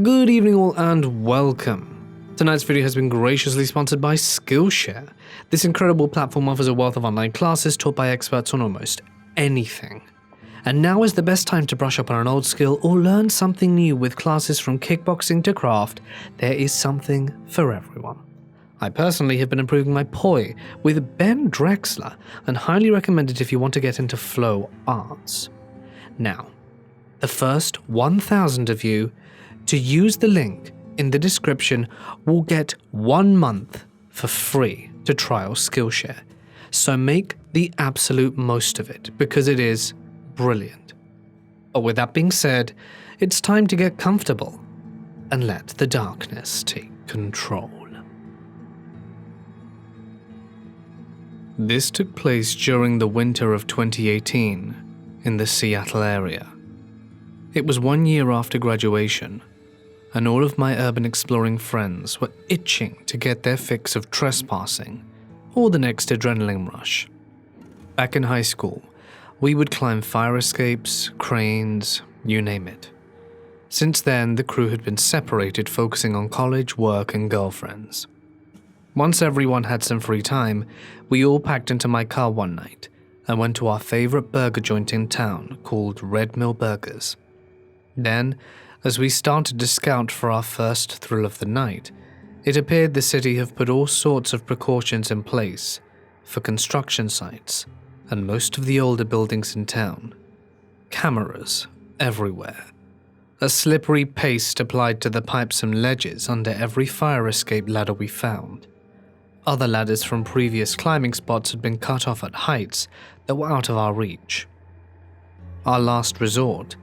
Good evening all and welcome. Tonight's video has been graciously sponsored by Skillshare. This incredible platform offers a wealth of online classes taught by experts on almost anything. And now is the best time to brush up on an old skill or learn something new. With classes from kickboxing to craft, there is something for everyone. I personally have been improving my poi with Ben Drexler and highly recommend it if you want to get into flow arts. Now, the first 1,000 of you to use the link in the description will get 1 month for free to trial Skillshare. So make the absolute most of it because it is brilliant. But with that being said, it's time to get comfortable and let the darkness take control. This took place during the winter of 2018 in the Seattle area. It was 1 year after graduation, and all of my urban exploring friends were itching to get their fix of trespassing or the next adrenaline rush. Back in high school, we would climb fire escapes, cranes, you name it. Since then, the crew had been separated, focusing on college, work, and girlfriends. Once everyone had some free time, we all packed into my car one night and went to our favorite burger joint in town called Red Mill Burgers. Then, as we started to scout for our first thrill of the night, it appeared the city have put all sorts of precautions in place for construction sites and most of the older buildings in town. Cameras everywhere. A slippery paste applied to the pipes and ledges under every fire escape ladder we found. Other ladders from previous climbing spots had been cut off at heights that were out of our reach. Our last resort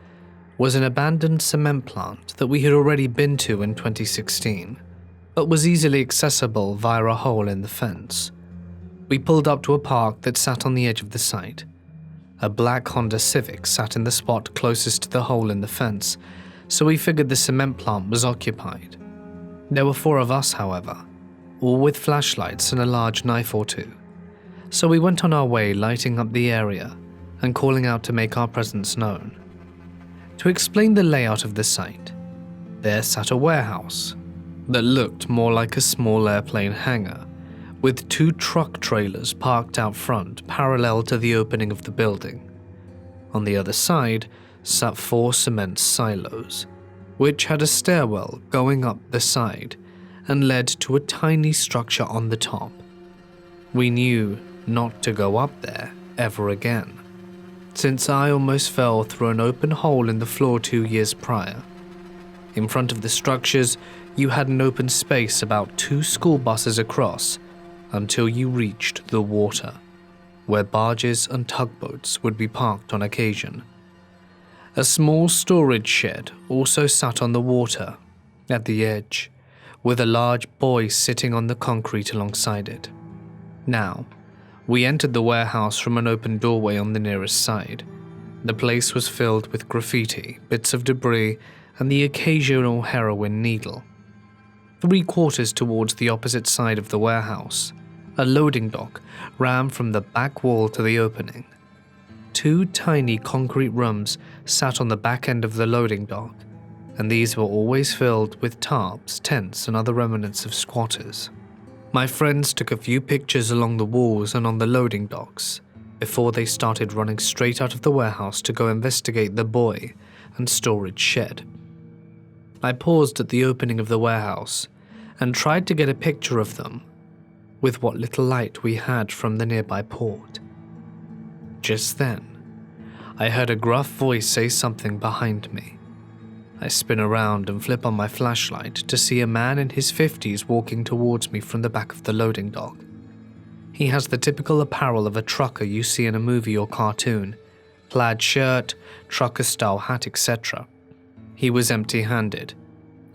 was an abandoned cement plant that we had already been to in 2016, but was easily accessible via a hole in the fence. We pulled up to a park that sat on the edge of the site. A black Honda Civic sat in the spot closest to the hole in the fence, so we figured the cement plant was occupied. There were 4 of us, however, all with flashlights and a large knife or two. So we went on our way, lighting up the area and calling out to make our presence known. To explain the layout of the site, there sat a warehouse that looked more like a small airplane hangar, with 2 truck trailers parked out front parallel to the opening of the building. On the other side sat 4 cement silos, which had a stairwell going up the side and led to a tiny structure on the top. We knew not to go up there ever again, since I almost fell through an open hole in the floor 2 years prior. In front of the structures, you had an open space about 2 school buses across until you reached the water, where barges and tugboats would be parked on occasion. A small storage shed also sat on the water at the edge, with a large buoy sitting on the concrete alongside it. Now, we entered the warehouse from an open doorway on the nearest side. The place was filled with graffiti, bits of debris, and the occasional heroin needle. 3/4 towards the opposite side of the warehouse, a loading dock ran from the back wall to the opening. 2 tiny concrete rooms sat on the back end of the loading dock, and these were always filled with tarps, tents, and other remnants of squatters. My friends took a few pictures along the walls and on the loading docks before they started running straight out of the warehouse to go investigate the buoy and storage shed. I paused at the opening of the warehouse and tried to get a picture of them with what little light we had from the nearby port. Just then, I heard a gruff voice say something behind me. I spin around and flip on my flashlight to see a man in his 50s walking towards me from the back of the loading dock. He has the typical apparel of a trucker you see in a movie or cartoon: plaid shirt, trucker-style hat, etc. He was empty-handed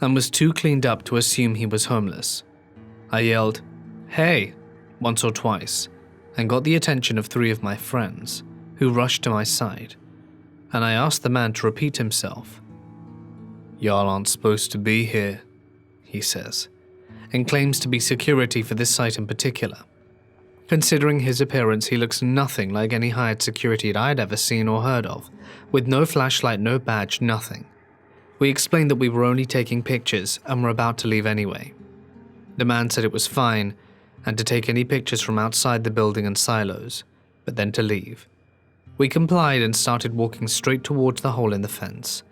and was too cleaned up to assume he was homeless. I yelled, "Hey," once or twice, and got the attention of 3 of my friends, who rushed to my side, and I asked the man to repeat himself. "Y'all aren't supposed to be here," he says, and claims to be security for this site in particular. Considering his appearance, he looks nothing like any hired security I'd ever seen or heard of, with no flashlight, no badge, nothing. We explained that we were only taking pictures and were about to leave anyway. The man said it was fine and to take any pictures from outside the building and silos, but then to leave. We complied and started walking straight towards the hole in the fence,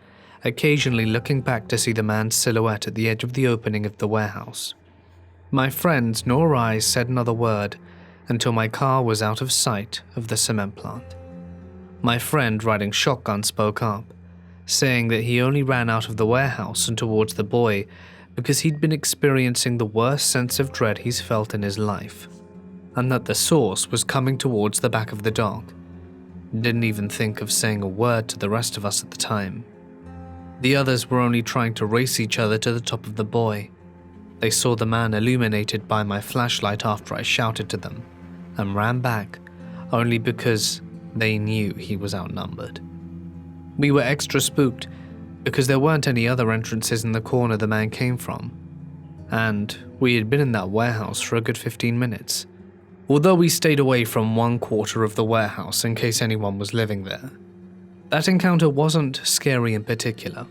occasionally looking back to see the man's silhouette at the edge of the opening of the warehouse. My friends nor I said another word until my car was out of sight of the cement plant. My friend riding shotgun spoke up, saying that he only ran out of the warehouse and towards the boy because he'd been experiencing the worst sense of dread he's felt in his life, and that the source was coming towards the back of the dock. Didn't even think of saying a word to the rest of us at the time. The others were only trying to race each other to the top of the buoy. They saw the man illuminated by my flashlight after I shouted to them, and ran back, only because they knew he was outnumbered. We were extra spooked because there weren't any other entrances in the corner the man came from, and we had been in that warehouse for a good 15 minutes. Although we stayed away from one quarter of the warehouse in case anyone was living there, that encounter wasn't scary in particular.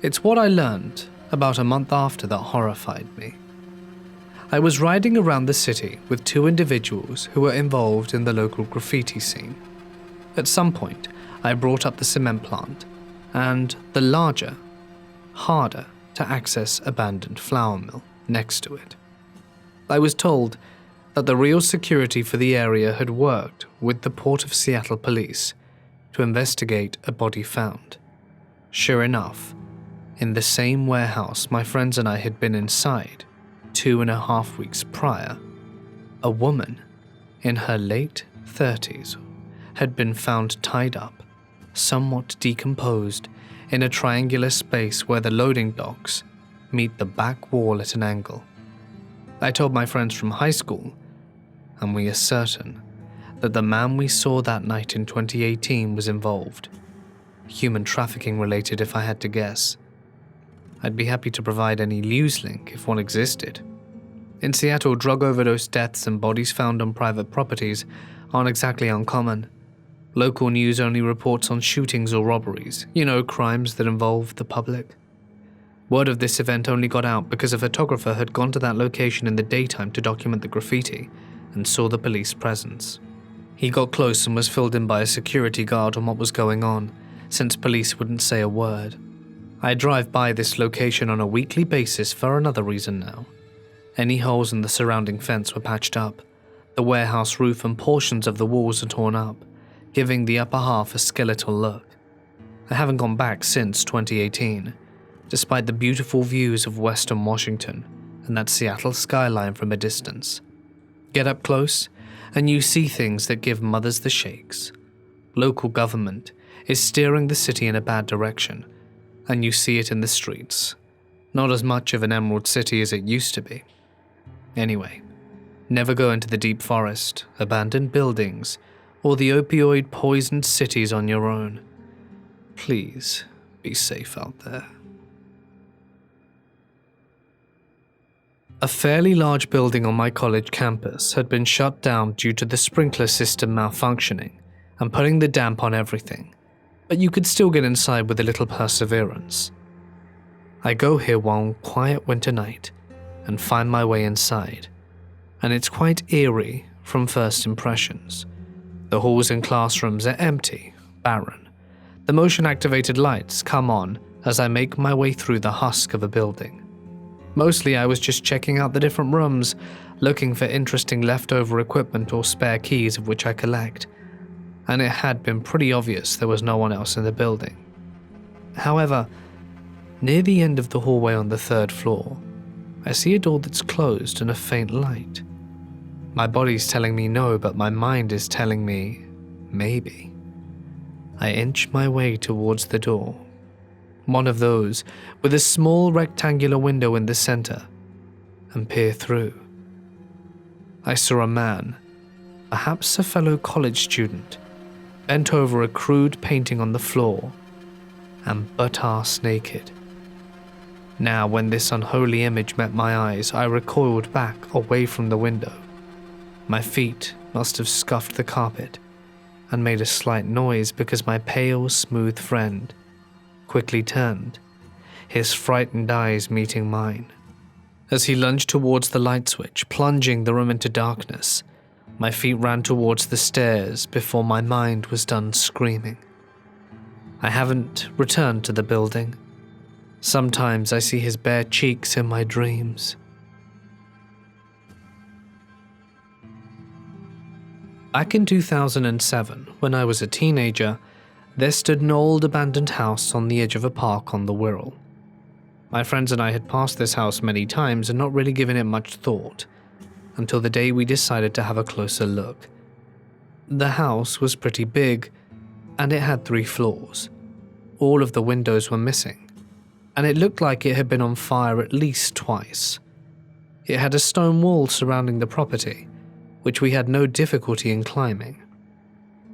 It's what I learned about a month after that horrified me. I was riding around the city with two individuals who were involved in the local graffiti scene. At some point, I brought up the cement plant and the larger, harder to access abandoned flour mill next to it. I was told that the real security for the area had worked with the Port of Seattle police to investigate a body found. Sure enough, in the same warehouse my friends and I had been inside 2.5 weeks prior, a woman in her late 30s had been found tied up, somewhat decomposed, in a triangular space where the loading docks meet the back wall at an angle. I told my friends from high school, and we are certain that the man we saw that night in 2018 was involved. Human trafficking related, if I had to guess. I'd be happy to provide any news link if one existed. In Seattle, drug overdose deaths and bodies found on private properties aren't exactly uncommon. Local news only reports on shootings or robberies, crimes that involve the public. Word of this event only got out because a photographer had gone to that location in the daytime to document the graffiti and saw the police presence. He got close and was filled in by a security guard on what was going on, since police wouldn't say a word. I drive by this location on a weekly basis for another reason now. Any holes in the surrounding fence were patched up. The warehouse roof and portions of the walls are torn up, giving the upper half a skeletal look. I haven't gone back since 2018, despite the beautiful views of Western Washington and that Seattle skyline from a distance. Get up close, and you see things that give mothers the shakes. Local government is steering the city in a bad direction, and you see it in the streets. Not as much of an emerald city as it used to be. Anyway, never go into the deep forest, abandoned buildings, or the opioid-poisoned cities on your own. Please be safe out there. A fairly large building on my college campus had been shut down due to the sprinkler system malfunctioning and putting the damp on everything, but you could still get inside with a little perseverance. I go here one quiet winter night and find my way inside, and it's quite eerie from first impressions. The halls and classrooms are empty, barren. The motion-activated lights come on as I make my way through the husk of a building. Mostly I was just checking out the different rooms, looking for interesting leftover equipment or spare keys of which I collect, and it had been pretty obvious there was no one else in the building. However, near the end of the hallway on the 3rd floor, I see a door that's closed and a faint light. My body's telling me no, but my mind is telling me maybe. I inch my way towards the door. One of those with a small rectangular window in the center, and peer through. I saw a man, perhaps a fellow college student, bent over a crude painting on the floor and butt-ass naked. Now, when this unholy image met my eyes, I recoiled back away from the window. My feet must have scuffed the carpet and made a slight noise because my pale, smooth friend quickly turned his frightened eyes meeting mine. As he lunged towards the light switch, plunging the room into darkness, my feet ran towards the stairs before my mind was done screaming. I haven't returned to the building. Sometimes I see his bare cheeks in my dreams. Back in 2007, when I was a teenager, there stood an old abandoned house on the edge of a park on the Wirral. My friends and I had passed this house many times and not really given it much thought, until the day we decided to have a closer look. The house was pretty big, and it had 3 floors. All of the windows were missing, and it looked like it had been on fire at least twice. It had a stone wall surrounding the property, which we had no difficulty in climbing.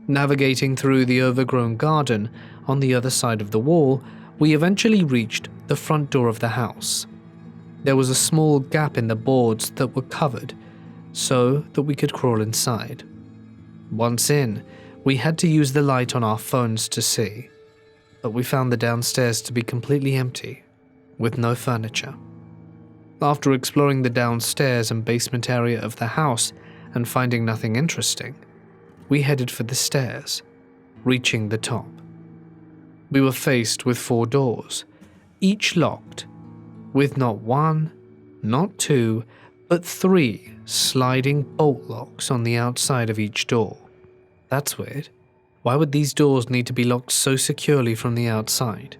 Navigating through the overgrown garden on the other side of the wall, we eventually reached the front door of the house. There was a small gap in the boards that were covered, so that we could crawl inside. Once in, we had to use the light on our phones to see, but we found the downstairs to be completely empty, with no furniture. After exploring the downstairs and basement area of the house and finding nothing interesting, we headed for the stairs, reaching the top. We were faced with 4 doors, each locked, with not 1, not 2, but 3 sliding bolt locks on the outside of each door. That's weird. Why would these doors need to be locked so securely from the outside?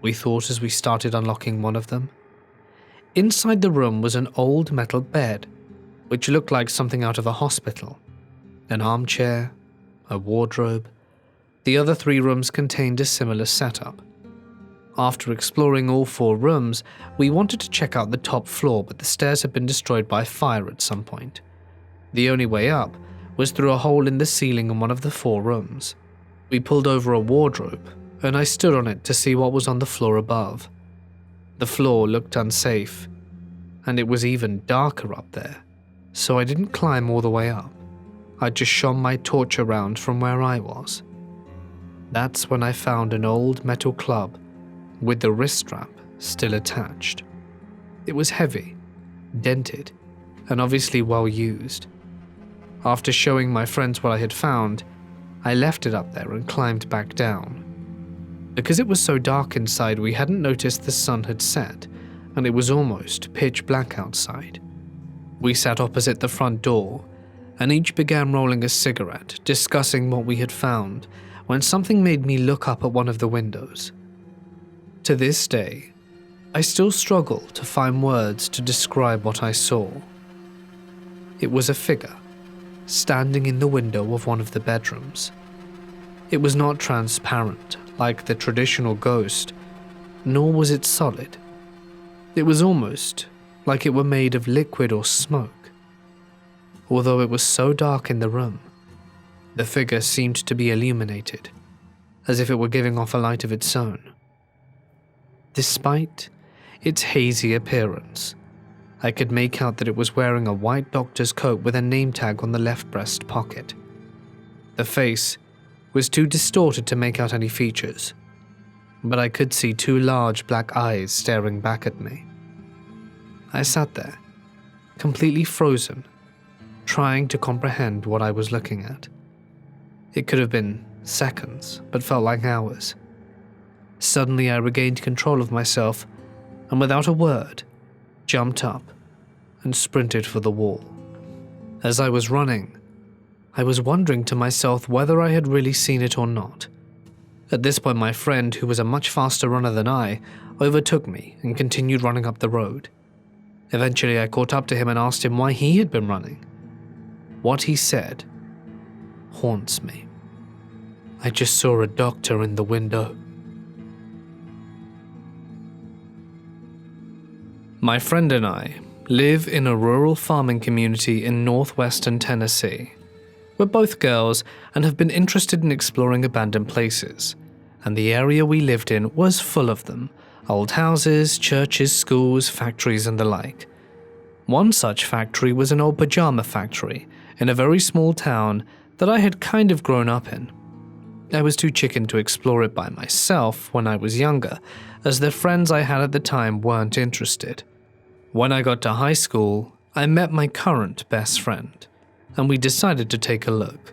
We thought as we started unlocking one of them. Inside the room was an old metal bed, which looked like something out of a hospital. An armchair, a wardrobe. The other 3 rooms contained a similar setup. After exploring all 4 rooms, we wanted to check out the top floor, but the stairs had been destroyed by fire at some point. The only way up was through a hole in the ceiling in one of the 4 rooms. We pulled over a wardrobe, and I stood on it to see what was on the floor above. The floor looked unsafe, and it was even darker up there, so I didn't climb all the way up. I just shone my torch around from where I was. That's when I found an old metal club with the wrist strap still attached. It was heavy, dented, and obviously well used. After showing my friends what I had found, I left it up there and climbed back down. Because it was so dark inside, we hadn't noticed the sun had set, and it was almost pitch black outside. We sat opposite the front door, and each began rolling a cigarette, discussing what we had found, when something made me look up at one of the windows. To this day, I still struggle to find words to describe what I saw. It was a figure, standing in the window of one of the bedrooms. It was not transparent, like the traditional ghost, nor was it solid. It was almost like it were made of liquid or smoke. Although it was so dark in the room, the figure seemed to be illuminated, as if it were giving off a light of its own. Despite its hazy appearance, I could make out that it was wearing a white doctor's coat with a name tag on the left breast pocket. The face was too distorted to make out any features, but I could see 2 large black eyes staring back at me. I sat there, completely frozen, trying to comprehend what I was looking at. It could have been seconds, but felt like hours. Suddenly I regained control of myself, and without a word, jumped up and sprinted for the wall. As I was running, I was wondering to myself whether I had really seen it or not. At this point, my friend, who was a much faster runner than I, overtook me and continued running up the road. Eventually, I caught up to him and asked him why he had been running. What he said haunts me. I just saw a doctor in the window. My friend and I live in a rural farming community in northwestern Tennessee. We're both girls and have been interested in exploring abandoned places, and the area we lived in was full of them: old houses, churches, schools, factories, and the like. One such factory was an old pajama factory in a very small town that I had kind of grown up in. I was too chicken to explore it by myself when I was younger, as the friends I had at the time weren't interested. When I got to high school, I met my current best friend, and we decided to take a look.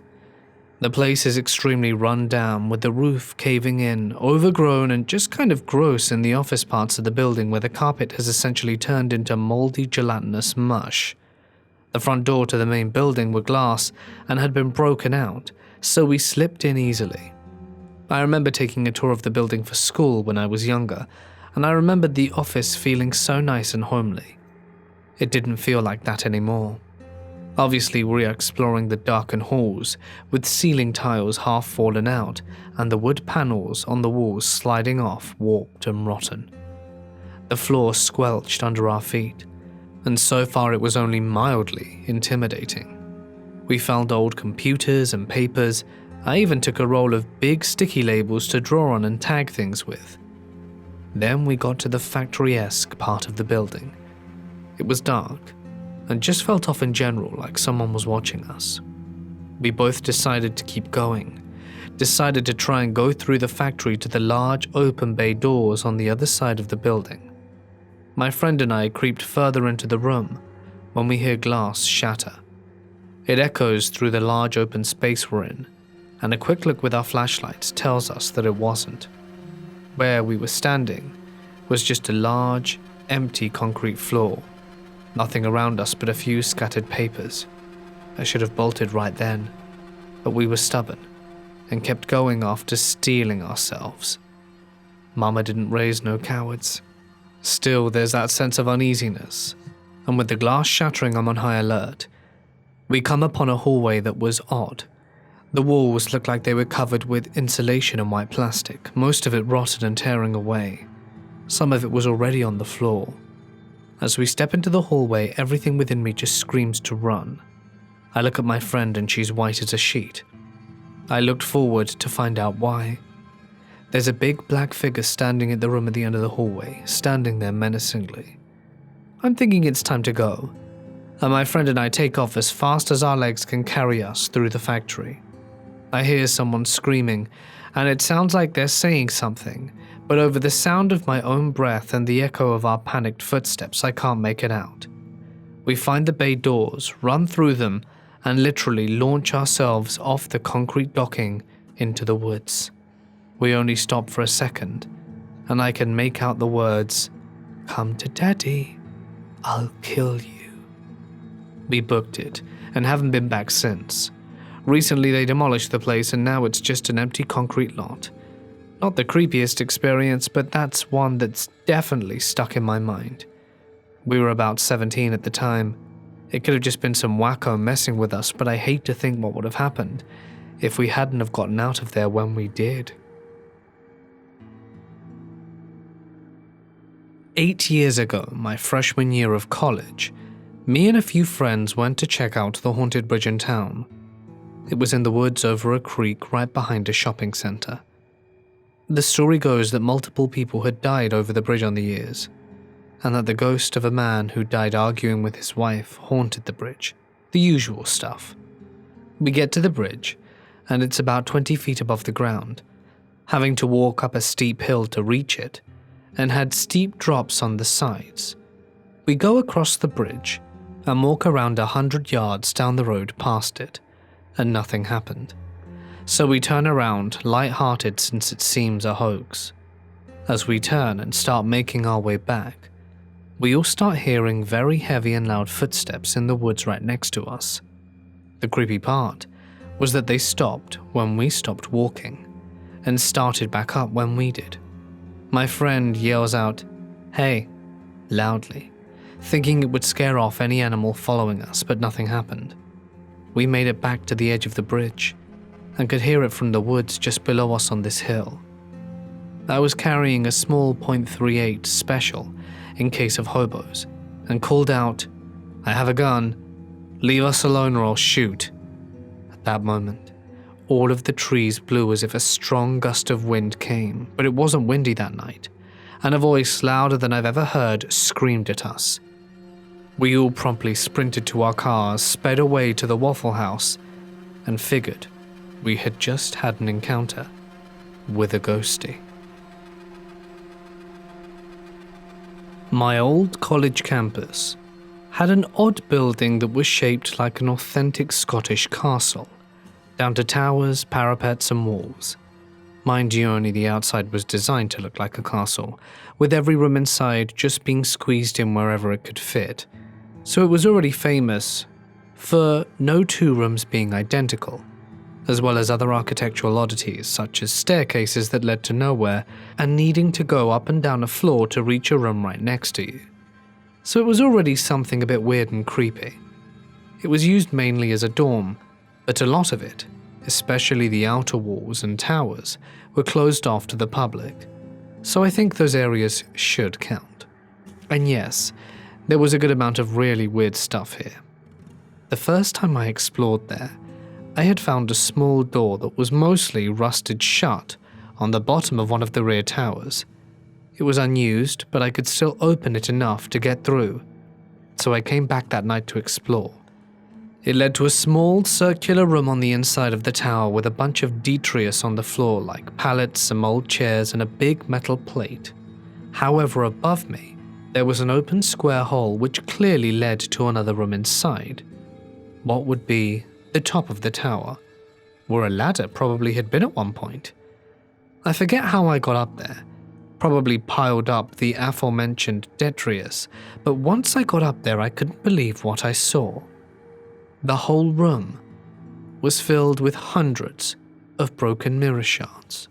The place is extremely run down, with the roof caving in, overgrown and just kind of gross in the office parts of the building where the carpet has essentially turned into moldy gelatinous mush. The front door to the main building were glass and had been broken out, so we slipped in easily. I remember taking a tour of the building for school when I was younger, and I remembered the office feeling so nice and homely. It didn't feel like that anymore. Obviously, we are exploring the darkened halls, with ceiling tiles half fallen out and the wood panels on the walls sliding off, warped and rotten. The floor squelched under our feet, and so far it was only mildly intimidating. We found old computers and papers. I even took a roll of big sticky labels to draw on and tag things with. Then we got to the factory-esque part of the building. It was dark, and just felt off in general, like someone was watching us. We both decided to keep going, decided to try and go through the factory to the large open bay doors on the other side of the building. My friend and I creeped further into the room when we hear glass shatter. It echoes through the large open space we're in, and a quick look with our flashlights tells us that it wasn't. Where we were standing was just a large, empty concrete floor. Nothing around us but a few scattered papers. I should have bolted right then, but we were stubborn and kept going after steeling ourselves. Mama didn't raise no cowards. Still, there's that sense of uneasiness, and with the glass shattering, I'm on high alert. We come upon a hallway that was odd. The walls looked like they were covered with insulation and white plastic, most of it rotted and tearing away. Some of it was already on the floor. As we step into the hallway, everything within me just screams to run. I look at my friend and she's white as a sheet. I looked forward to find out why. There's a big black figure standing at the room at the end of the hallway, standing there menacingly. I'm thinking it's time to go, and my friend and I take off as fast as our legs can carry us through the factory. I hear someone screaming, and it sounds like they're saying something, but over the sound of my own breath and the echo of our panicked footsteps, I can't make it out. We find the bay doors, run through them, and literally launch ourselves off the concrete docking into the woods. We only stop for a second, and I can make out the words, "Come to Daddy, I'll kill you." We booked it, and haven't been back since. Recently they demolished the place, and now it's just an empty concrete lot. Not the creepiest experience, but that's one that's definitely stuck in my mind. We were about 17 at the time. It could have just been some wacko messing with us, but I hate to think what would have happened if we hadn't have gotten out of there when we did. 8 years ago, my freshman year of college, me and a few friends went to check out the haunted bridge in town. It was in the woods over a creek right behind a shopping center. The story goes that multiple people had died over the bridge on the years, and that the ghost of a man who died arguing with his wife haunted the bridge. The usual stuff. We get to the bridge, and it's about 20 feet above the ground, having to walk up a steep hill to reach it, and had steep drops on the sides. We go across the bridge and walk around 100 yards down the road past it, and nothing happened. So we turn around, light-hearted since it seems a hoax. As we turn and start making our way back, we all start hearing very heavy and loud footsteps in the woods right next to us. The creepy part was that they stopped when we stopped walking, and started back up when we did. My friend yells out, "Hey," loudly, thinking it would scare off any animal following us, but nothing happened. We made it back to the edge of the bridge, and could hear it from the woods just below us on this hill. I was carrying a small .38 special in case of hobos, and called out, "I have a gun, leave us alone or I'll shoot." At that moment, all of the trees blew as if a strong gust of wind came, but it wasn't windy that night, and a voice louder than I've ever heard screamed at us. We all promptly sprinted to our cars, sped away to the Waffle House, and figured we had just had an encounter with a ghostie. My old college campus had an odd building that was shaped like an authentic Scottish castle, down to towers, parapets and walls. Mind you, only the outside was designed to look like a castle, with every room inside just being squeezed in wherever it could fit. So it was already famous for no two rooms being identical, as well as other architectural oddities such as staircases that led to nowhere and needing to go up and down a floor to reach a room right next to you. So it was already something a bit weird and creepy. It was used mainly as a dorm, but a lot of it, especially the outer walls and towers, were closed off to the public, so I think those areas should count. And yes, there was a good amount of really weird stuff here. The first time I explored there, I had found a small door that was mostly rusted shut on the bottom of one of the rear towers. It was unused, but I could still open it enough to get through, so I came back that night to explore. It led to a small circular room on the inside of the tower with a bunch of detritus on the floor like pallets, some old chairs and a big metal plate. However, above me, there was an open square hole which clearly led to another room inside. What would be the top of the tower, where a ladder probably had been at one point. I forget how I got up there, probably piled up the aforementioned detritus, but once I got up there I couldn't believe what I saw. The whole room was filled with hundreds of broken mirror shards,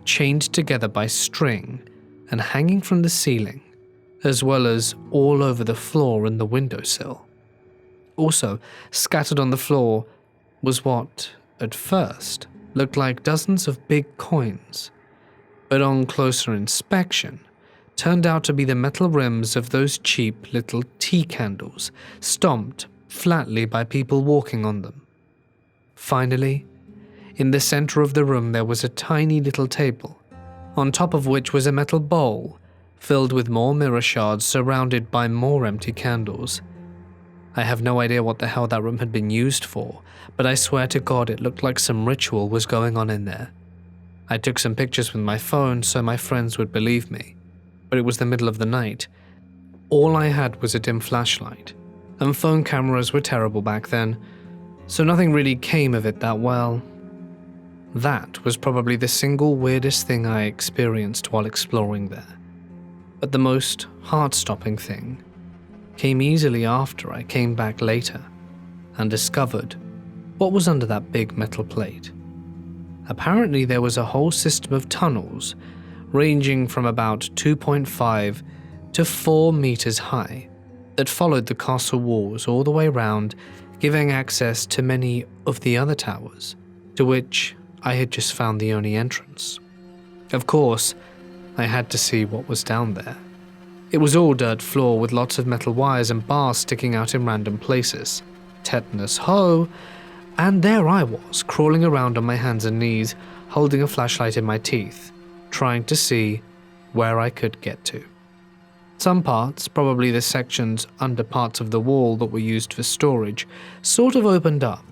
chained together by string and hanging from the ceiling, as well as all over the floor and the windowsill. Also, scattered on the floor was what, at first, looked like dozens of big coins, but on closer inspection, turned out to be the metal rims of those cheap little tea candles, stomped flatly by people walking on them. Finally, in the center of the room there was a tiny little table, on top of which was a metal bowl filled with more mirror shards surrounded by more empty candles. I have no idea what the hell that room had been used for, but I swear to God it looked like some ritual was going on in there. I took some pictures with my phone so my friends would believe me, but it was the middle of the night. All I had was a dim flashlight, and phone cameras were terrible back then, so nothing really came of it that well. That was probably the single weirdest thing I experienced while exploring there. But the most heart-stopping thing came easily after I came back later and discovered what was under that big metal plate. Apparently there was a whole system of tunnels ranging from about 2.5 to 4 meters high that followed the castle walls all the way round, giving access to many of the other towers, to which I had just found the only entrance. Of course, I had to see what was down there. It was all dirt floor with lots of metal wires and bars sticking out in random places. Tetanus ho! And there I was, crawling around on my hands and knees, holding a flashlight in my teeth, trying to see where I could get to. Some parts, probably the sections under parts of the wall that were used for storage, sort of opened up,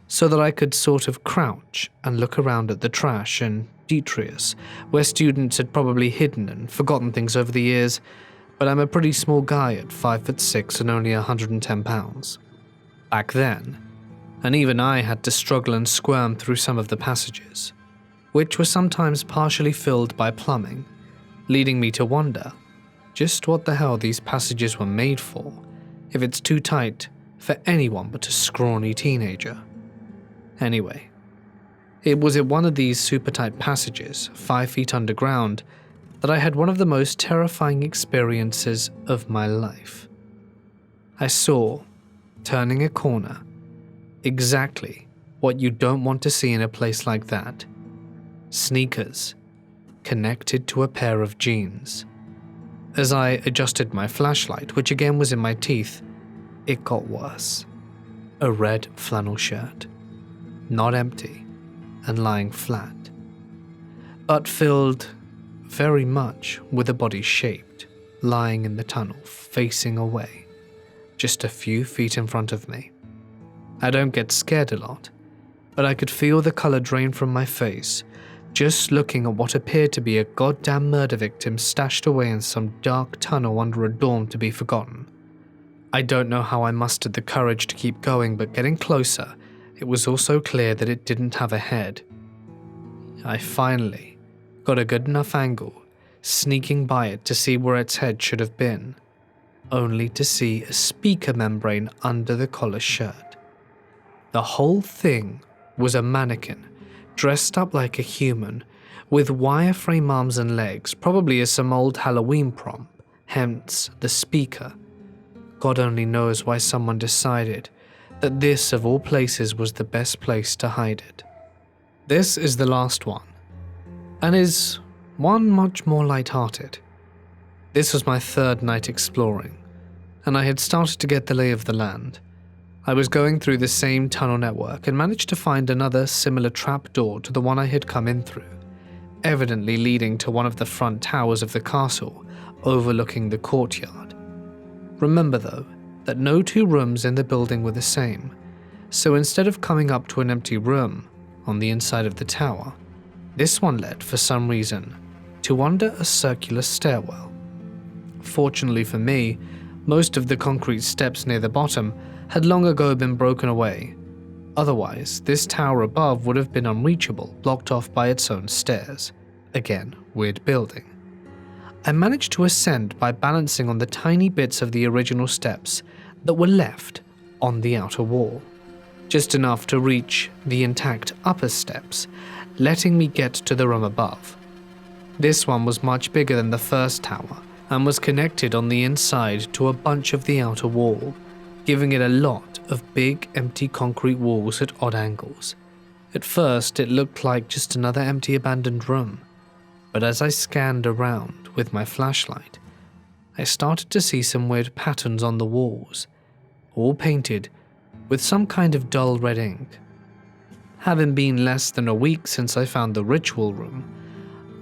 so that I could sort of crouch and look around at the trash and detritus, where students had probably hidden and forgotten things over the years, but I'm a pretty small guy at 5'6" and only 110 pounds. Back then, and even I had to struggle and squirm through some of the passages, which were sometimes partially filled by plumbing, leading me to wonder just what the hell these passages were made for, if it's too tight for anyone but a scrawny teenager. Anyway, it was at one of these super tight passages, 5 feet underground, that I had one of the most terrifying experiences of my life. I saw, turning a corner, exactly what you don't want to see in a place like that. Sneakers connected to a pair of jeans. As I adjusted my flashlight, which again was in my teeth, it got worse. A red flannel shirt, not empty and lying flat, but filled very much with a body shaped, lying in the tunnel, facing away, just a few feet in front of me. I don't get scared a lot, but I could feel the color drain from my face just looking at what appeared to be a goddamn murder victim stashed away in some dark tunnel under a dorm to be forgotten. I don't know how I mustered the courage to keep going, but getting closer, it was also clear that it didn't have a head. I finally got a good enough angle, sneaking by it to see where its head should have been, only to see a speaker membrane under the collar shirt. The whole thing was a mannequin, dressed up like a human, with wireframe arms and legs, probably as some old Halloween prop, hence the speaker. God only knows why someone decided that this of all places was the best place to hide it. This is the last one, and is one much more light-hearted. This was my third night exploring, and I had started to get the lay of the land. I was going through the same tunnel network and managed to find another similar trapdoor to the one I had come in through, evidently leading to one of the front towers of the castle, overlooking the courtyard. Remember though, that no two rooms in the building were the same, so instead of coming up to an empty room on the inside of the tower, this one led, for some reason, to under a circular stairwell. Fortunately for me, most of the concrete steps near the bottom had long ago been broken away. Otherwise, this tower above would have been unreachable, blocked off by its own stairs. Again, weird building. I managed to ascend by balancing on the tiny bits of the original steps that were left on the outer wall, just enough to reach the intact upper steps, letting me get to the room above. This one was much bigger than the first tower and was connected on the inside to a bunch of the outer wall, giving it a lot of big empty concrete walls at odd angles. At first it looked like just another empty abandoned room, but as I scanned around with my flashlight, I started to see some weird patterns on the walls, all painted with some kind of dull red ink. Having been less than a week since I found the ritual room,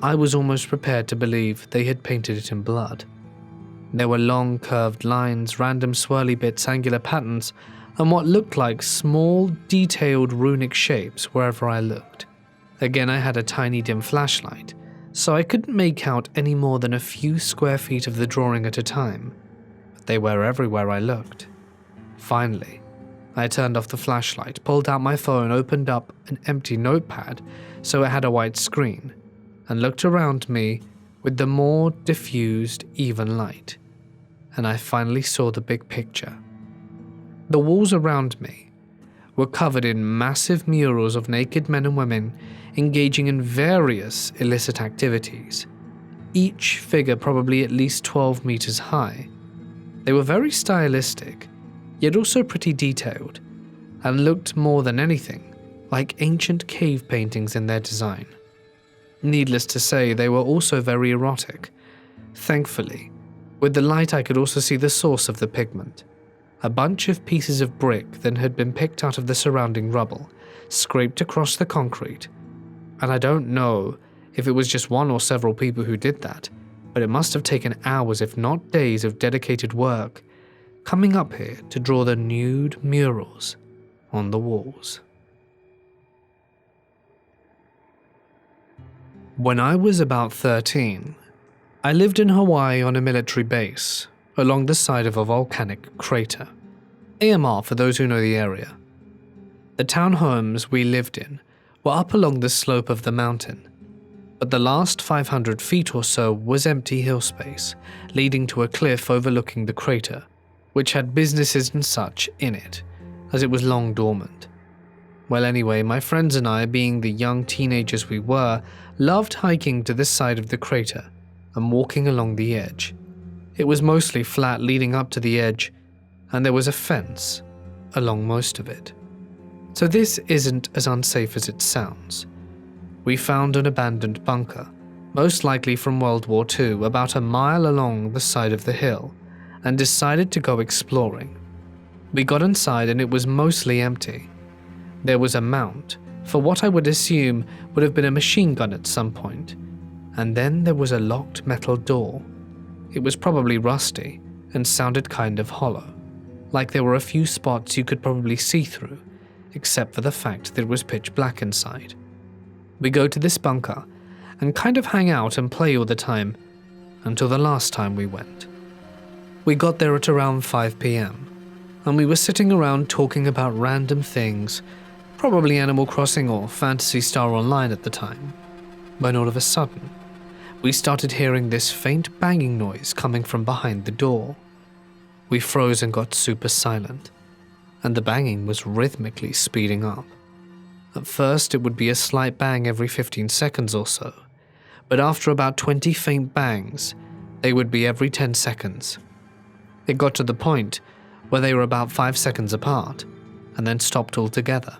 I was almost prepared to believe they had painted it in blood. There were long curved lines, random swirly bits, angular patterns, and what looked like small, detailed runic shapes wherever I looked. Again, I had a tiny dim flashlight, so I couldn't make out any more than a few square feet of the drawing at a time, but they were everywhere I looked. Finally, I turned off the flashlight, pulled out my phone, opened up an empty notepad so it had a white screen, and looked around me with the more diffused, even light, and I finally saw the big picture. The walls around me were covered in massive murals of naked men and women engaging in various illicit activities, each figure probably at least 12 meters high. They were very stylistic, yet also pretty detailed, and looked more than anything like ancient cave paintings in their design. Needless to say, they were also very erotic. Thankfully, with the light I could also see the source of the pigment. A bunch of pieces of brick that had been picked out of the surrounding rubble, scraped across the concrete, and I don't know if it was just one or several people who did that, but it must have taken hours if not days of dedicated work, coming up here to draw the nude murals on the walls. When I was about 13, I lived in Hawaii on a military base, along the side of a volcanic crater. AMR for those who know the area. The townhomes we lived in were up along the slope of the mountain, but the last 500 feet or so was empty hill space, leading to a cliff overlooking the crater, which had businesses and such in it, as it was long dormant. Well anyway, my friends and I, being the young teenagers we were, loved hiking to this side of the crater and walking along the edge. It was mostly flat leading up to the edge, and there was a fence along most of it. So this isn't as unsafe as it sounds. We found an abandoned bunker, most likely from World War II, about a mile along the side of the hill, and decided to go exploring. We got inside and it was mostly empty. There was a mount for what I would assume would have been a machine gun at some point, and then there was a locked metal door. It was probably rusty and sounded kind of hollow, like there were a few spots you could probably see through, except for the fact that it was pitch black inside. We go to this bunker and kind of hang out and play all the time until the last time we went. We got there at around 5 p.m. and we were sitting around talking about random things, probably Animal Crossing or Phantasy Star Online at the time, when all of a sudden, we started hearing this faint banging noise coming from behind the door. We froze and got super silent, and the banging was rhythmically speeding up. At first, it would be a slight bang every 15 seconds or so, but after about 20 faint bangs, they would be every 10 seconds. It got to the point where they were about 5 seconds apart, and then stopped altogether.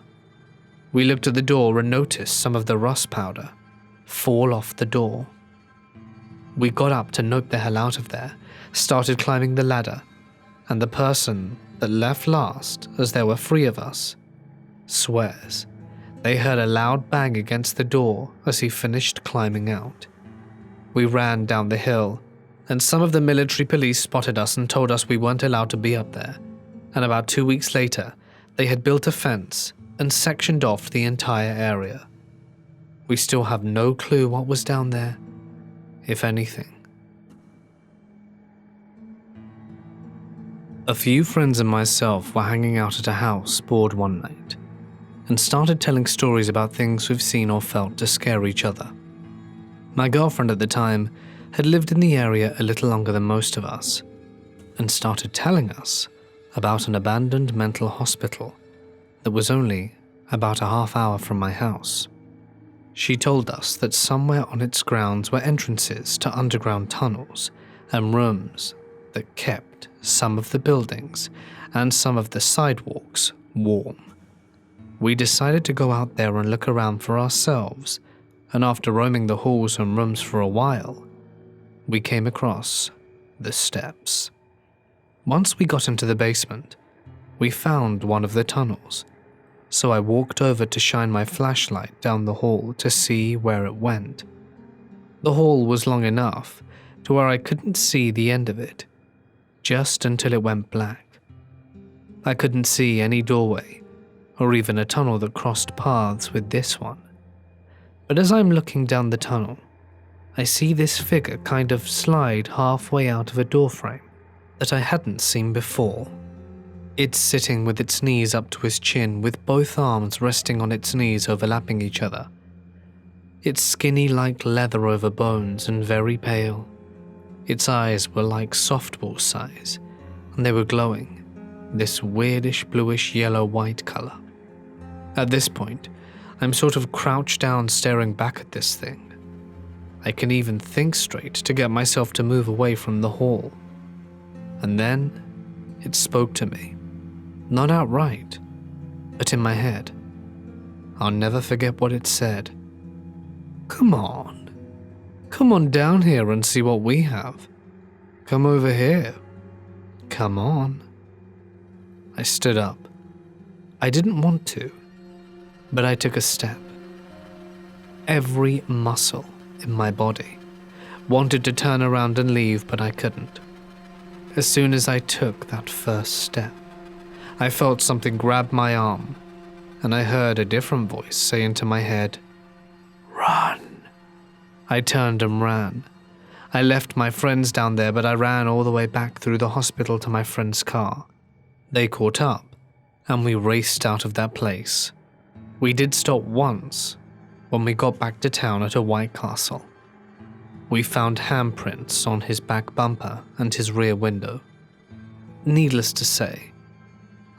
We looked at the door and noticed some of the rust powder fall off the door. We got up to nope the hell out of there, started climbing the ladder, and the person that left last, as there were 3 of us, swears they heard a loud bang against the door as he finished climbing out. We ran down the hill, and some of the military police spotted us and told us we weren't allowed to be up there, and about 2 weeks later, they had built a fence and sectioned off the entire area. We still have no clue what was down there, if anything. A few friends and myself were hanging out at a house bored one night and started telling stories about things we've seen or felt to scare each other. My girlfriend at the time had lived in the area a little longer than most of us and started telling us about an abandoned mental hospital that was only about a half hour from my house. She told us that somewhere on its grounds were entrances to underground tunnels and rooms that kept some of the buildings and some of the sidewalks warm. We decided to go out there and look around for ourselves, and after roaming the halls and rooms for a while, we came across the steps. Once we got into the basement, we found one of the tunnels, so I walked over to shine my flashlight down the hall to see where it went. The hall was long enough to where I couldn't see the end of it, just until it went black. I couldn't see any doorway or even a tunnel that crossed paths with this one. But as I'm looking down the tunnel, I see this figure kind of slide halfway out of a doorframe that I hadn't seen before. It's sitting with its knees up to its chin, with both arms resting on its knees overlapping each other. It's skinny like leather over bones and very pale. Its eyes were like softball size, and they were glowing, this weirdish bluish yellow-white color. At this point, I'm sort of crouched down staring back at this thing. I can even think straight to get myself to move away from the hall. And then, it spoke to me. Not outright, but in my head. I'll never forget what it said. Come on down here and see what we have. Come over here. Come on. I stood up. I didn't want to, but I took a step. Every muscle in my body wanted to turn around and leave, but I couldn't. As soon as I took that first step, I felt something grab my arm, and I heard a different voice say into my head, "Run." I turned and ran. I left my friends down there, but I ran all the way back through the hospital to my friend's car. They caught up, and we raced out of that place. We did stop once when we got back to town at a White Castle. We found handprints on his back bumper and his rear window. Needless to say,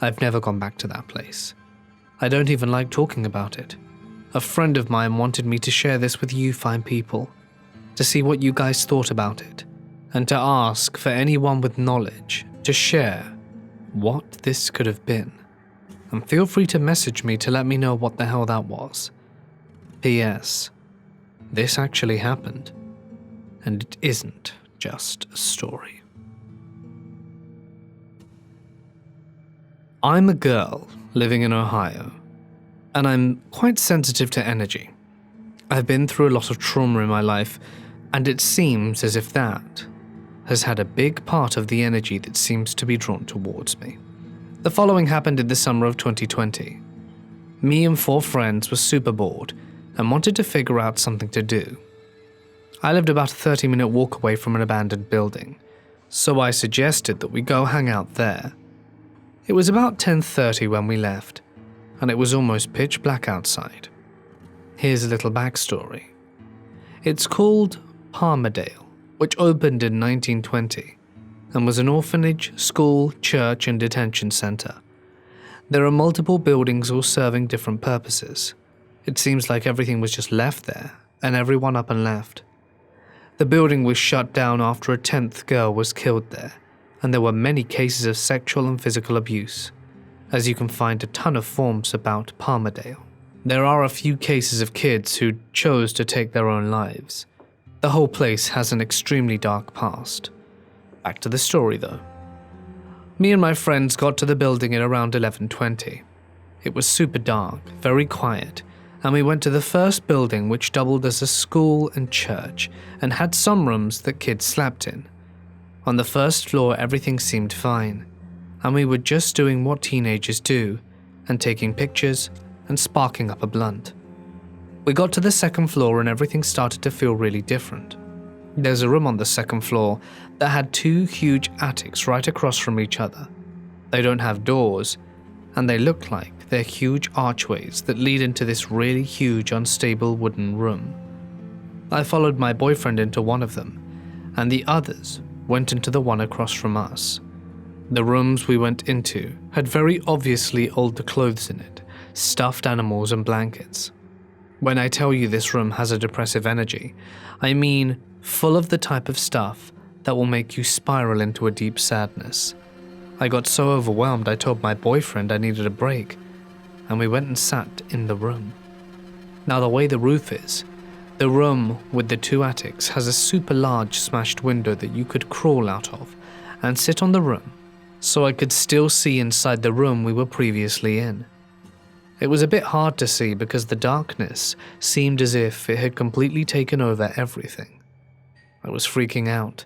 I've never gone back to that place. I don't even like talking about it. A friend of mine wanted me to share this with you fine people, to see what you guys thought about it, and to ask for anyone with knowledge to share what this could have been. And feel free to message me to let me know what the hell that was. P.S. This actually happened, and it isn't just a story. I'm a girl living in Ohio, and I'm quite sensitive to energy. I've been through a lot of trauma in my life, and it seems as if that has had a big part of the energy that seems to be drawn towards me. The following happened in the summer of 2020. Me and 4 friends were super bored and wanted to figure out something to do. I lived about a 30-minute walk away from an abandoned building, so I suggested that we go hang out there. It was about 10:30 when we left, and it was almost pitch black outside. Here's a little backstory. It's called Palmerdale, which opened in 1920 and was an orphanage, school, church, and detention center. There are multiple buildings all serving different purposes. It seems like everything was just left there, and everyone up and left. The building was shut down after a 10th girl was killed there, and there were many cases of sexual and physical abuse, as you can find a ton of forms about Palmerdale. There are a few cases of kids who chose to take their own lives. The whole place has an extremely dark past. Back to the story though. Me and my friends got to the building at around 11:20. It was super dark, very quiet, and we went to the first building, which doubled as a school and church and had some rooms that kids slept in. On the first floor everything seemed fine, and we were just doing what teenagers do and taking pictures and sparking up a blunt. We got to the second floor and everything started to feel really different. There's a room on the second floor that had 2 huge attics right across from each other. They don't have doors, and they look like they're huge archways that lead into this really huge unstable wooden room. I followed my boyfriend into one of them, and the others went into the one across from us. The rooms we went into had very obviously older clothes in it, stuffed animals and blankets. When I tell you this room has a depressive energy, I mean full of the type of stuff that will make you spiral into a deep sadness. I got so overwhelmed I told my boyfriend I needed a break, and we went and sat in the room. Now the way the roof is, the room with the 2 attics has a super large smashed window that you could crawl out of and sit on the room, so I could still see inside the room we were previously in. It was a bit hard to see because the darkness seemed as if it had completely taken over everything. I was freaking out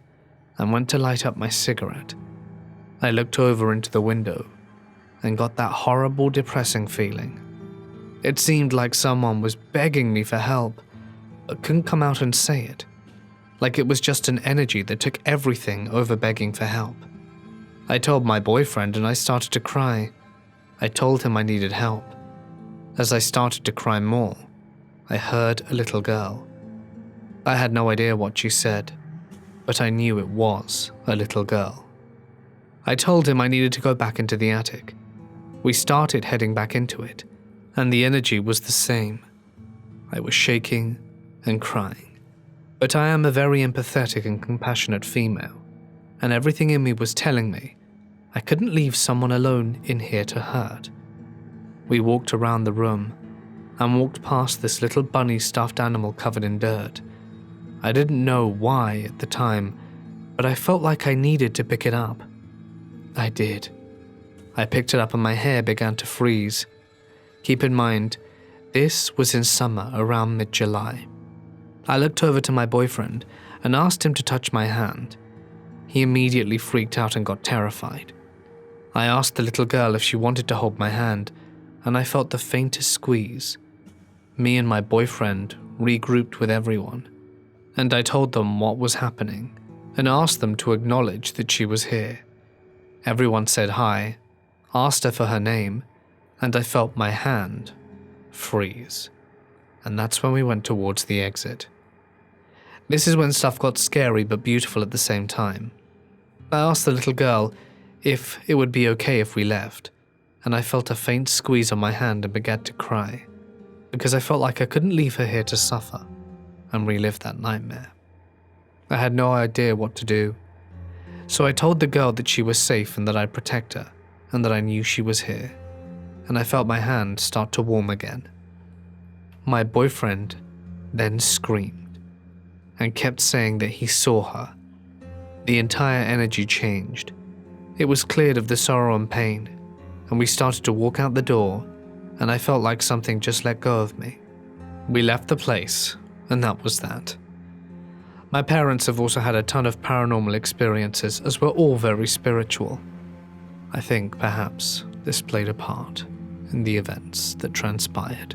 and went to light up my cigarette. I looked over into the window and got that horrible, depressing feeling. It seemed like someone was begging me for help, but couldn't come out and say it. Like it was just an energy that took everything over begging for help. I told my boyfriend and I started to cry. I told him I needed help. As I started to cry more, I heard a little girl. I had no idea what she said, but I knew it was a little girl. I told him I needed to go back into the attic. We started heading back into it, and the energy was the same. I was shaking and crying, but I am a very empathetic and compassionate female, and everything in me was telling me I couldn't leave someone alone in here to hurt. We walked around the room and walked past this little bunny stuffed animal covered in dirt. I didn't know why at the time, but I felt like I needed to pick it up. I did. I picked it up and my hair began to freeze. Keep in mind, this was in summer around mid-July. I looked over to my boyfriend and asked him to touch my hand. He immediately freaked out and got terrified. I asked the little girl if she wanted to hold my hand, and I felt the faintest squeeze. Me and my boyfriend regrouped with everyone, and I told them what was happening and asked them to acknowledge that she was here. Everyone said hi, asked her for her name, and I felt my hand freeze. And that's when we went towards the exit. This is when stuff got scary but beautiful at the same time. I asked the little girl if it would be okay if we left, and I felt a faint squeeze on my hand and began to cry, because I felt like I couldn't leave her here to suffer and relive that nightmare. I had no idea what to do, so I told the girl that she was safe and that I'd protect her, and that I knew she was here, and I felt my hand start to warm again. My boyfriend then screamed and kept saying that he saw her. The entire energy changed. It was cleared of the sorrow and pain, and we started to walk out the door, and I felt like something just let go of me. We left the place, and that was that. My parents have also had a ton of paranormal experiences, as we're all very spiritual. I think perhaps this played a part in the events that transpired.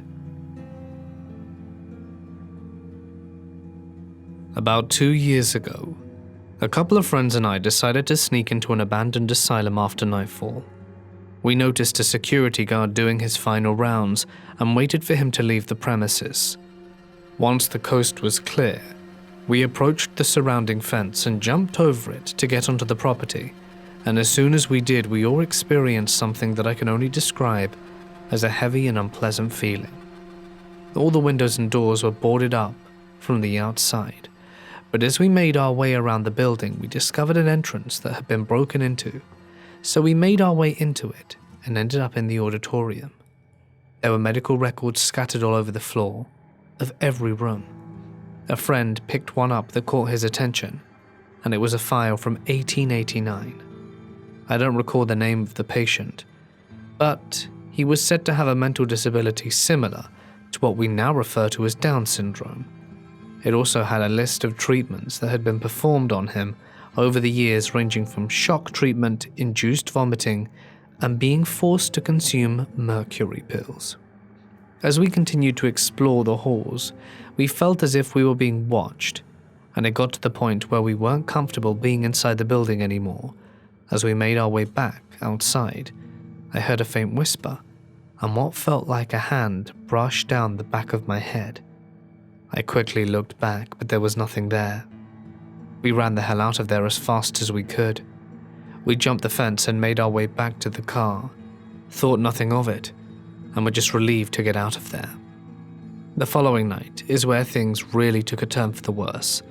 About 2 years ago, a couple of friends and I decided to sneak into an abandoned asylum after nightfall. We noticed a security guard doing his final rounds and waited for him to leave the premises. Once the coast was clear, we approached the surrounding fence and jumped over it to get onto the property, and as soon as we did, we all experienced something that I can only describe as a heavy and unpleasant feeling. All the windows and doors were boarded up from the outside, but as we made our way around the building, we discovered an entrance that had been broken into, so we made our way into it and ended up in the auditorium. There were medical records scattered all over the floor of every room. A friend picked one up that caught his attention, and it was a file from 1889. I don't recall the name of the patient, but he was said to have a mental disability similar to what we now refer to as Down syndrome. It also had a list of treatments that had been performed on him over the years, ranging from shock treatment, induced vomiting, and being forced to consume mercury pills. As we continued to explore the halls, we felt as if we were being watched, and it got to the point where we weren't comfortable being inside the building anymore. As we made our way back outside, I heard a faint whisper, and what felt like a hand brushed down the back of my head. I quickly looked back, but there was nothing there. We ran the hell out of there as fast as we could. We jumped the fence and made our way back to the car, thought nothing of it, and were just relieved to get out of there. The following night is where things really took a turn for the worse.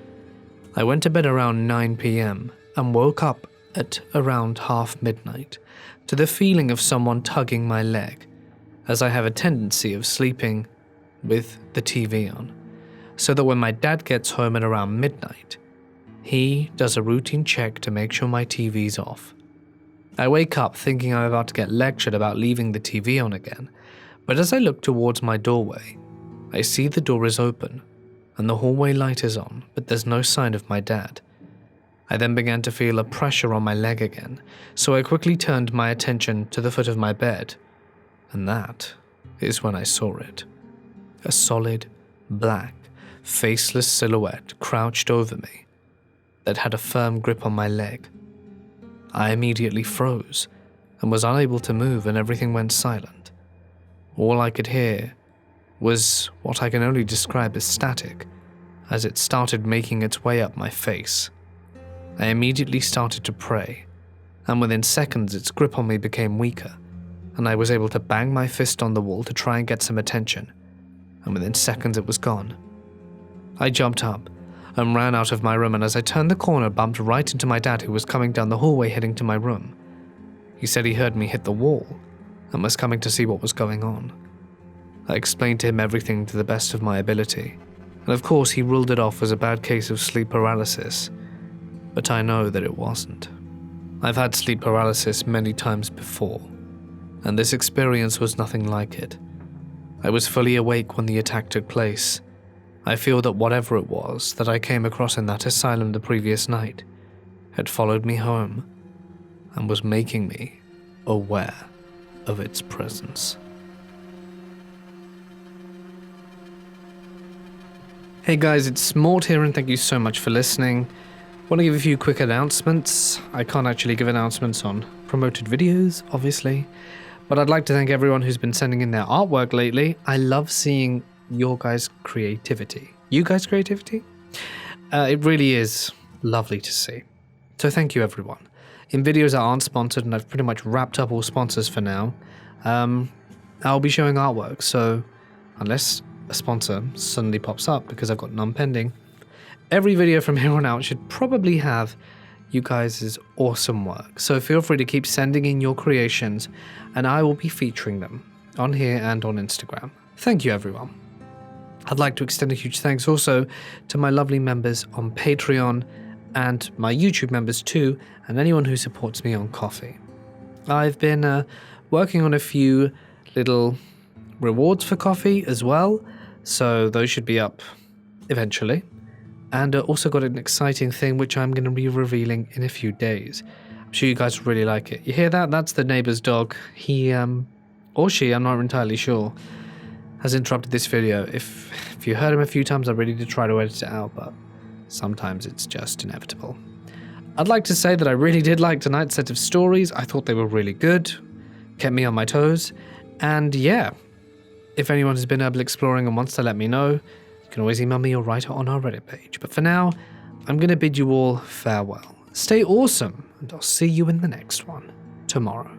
I went to bed around 9 p.m. and woke up at around half midnight to the feeling of someone tugging my leg, as I have a tendency of sleeping with the TV on, so that when my dad gets home at around midnight, he does a routine check to make sure my TV's off. I wake up thinking I'm about to get lectured about leaving the TV on again, but as I look towards my doorway, I see the door is open and the hallway light is on, but there's no sign of my dad. I then began to feel a pressure on my leg again, so I quickly turned my attention to the foot of my bed, and that is when I saw it. A solid, black, faceless silhouette crouched over me that had a firm grip on my leg. I immediately froze and was unable to move, and everything went silent. All I could hear was what I can only describe as static, as it started making its way up my face. I immediately started to pray, and within seconds its grip on me became weaker, and I was able to bang my fist on the wall to try and get some attention, and within seconds it was gone. I jumped up and ran out of my room, and as I turned the corner, bumped right into my dad, who was coming down the hallway heading to my room. He said he heard me hit the wall and was coming to see what was going on. I explained to him everything to the best of my ability, and of course he ruled it off as a bad case of sleep paralysis, but I know that it wasn't. I've had sleep paralysis many times before, and this experience was nothing like it. I was fully awake when the attack took place. I feel that whatever it was that I came across in that asylum the previous night had followed me home and was making me aware of its presence. Hey guys, it's Mort here, and thank you so much for listening. Want to give a few quick announcements. I can't actually give announcements on promoted videos, obviously, but I'd like to thank everyone who's been sending in their artwork lately. I love seeing your guys' creativity. You guys' creativity? It really is lovely to see. So thank you, everyone. In videos that aren't sponsored, and I've pretty much wrapped up all sponsors for now, I'll be showing artwork, so unless a sponsor suddenly pops up, because I've got none pending, every video from here on out should probably have you guys' awesome work. So feel free to keep sending in your creations, and I will be featuring them on here and on Instagram. Thank you, everyone. I'd like to extend a huge thanks also to my lovely members on Patreon and my YouTube members too, and anyone who supports me on Ko-fi. I've been working on a few little rewards for Ko-fi as well, so those should be up eventually. And also got an exciting thing which I'm going to be revealing in a few days. I'm sure you guys really like it. You hear that? That's the neighbor's dog. He or she, I'm not entirely sure, has interrupted this video. If you heard him a few times, I really did try to edit it out, but sometimes it's just inevitable. I'd like to say that I really did like tonight's set of stories. I thought they were really good, kept me on my toes, and yeah, if anyone has been herbal exploring and wants to let me know, you can always email me or write it on our Reddit page. But for now, I'm going to bid you all farewell. Stay awesome, and I'll see you in the next one tomorrow.